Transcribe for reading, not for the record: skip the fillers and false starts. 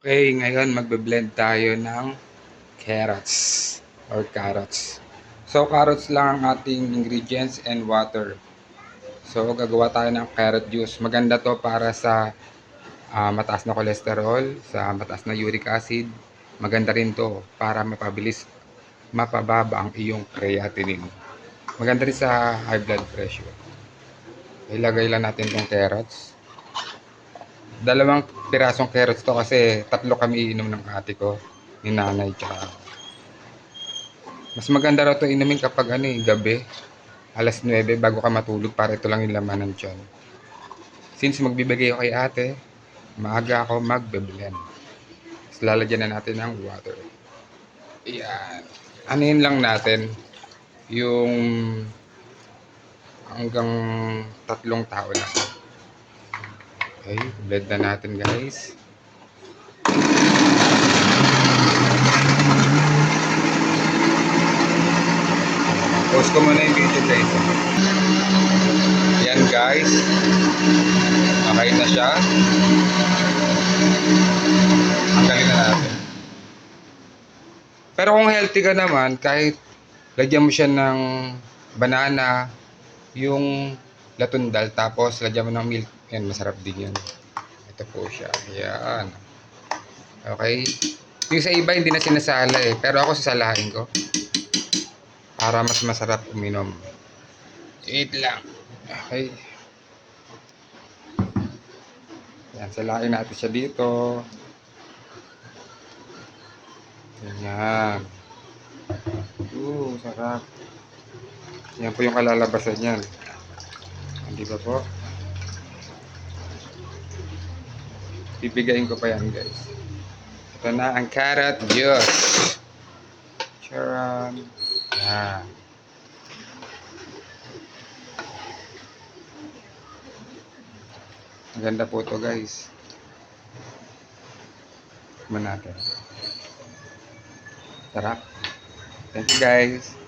Okay, ngayon magbe-blend tayo ng carrots or carrots. So, carrots lang ang ating ingredients and water. So, gagawa tayo ng carrot juice. Maganda to para sa mataas na cholesterol, sa mataas na uric acid. Maganda rin to para mapababa ang iyong creatinine. Maganda rin sa high blood pressure. Ilagay lang natin tong carrots. Dalawang pirasong carrots to kasi tatlo kami iinom ng ate ko, ni nanay, tsaka mas maganda raw to inumin kapag gabi, alas 9 bago ka matulog para ito lang yung laman ng tiyan. Since magbibigay ako kay ate, maaga ako magbe-blend. Tapos lalagyan na natin ng water. Ayan. Anuhin lang natin yung hanggang 3 tao lang. Okay, blend na natin guys. Pause ko muna yung video guys. Yan guys. Okay na siya. Tanggalin na natin. Pero kung healthy ka naman, kahit lagyan mo siya ng banana, yung latundal, tapos lagyan mo ng milk, yan, masarap din yan. Ito po siya. Yan. Okay. Yung sa iba hindi na sinasala eh. Pero ako sasalahin ko. Para mas masarap uminom. Eat lang. Okay. Yan, salain natin siya dito. Yan. Sarap. Yan po yung kalalabasan yan. Hindi ba po? Bibigayin ko pa yan guys. Ito na ang carrot juice. Charan. Yan. Maganda po ito guys. Tikman natin. Sarap. Thank you guys.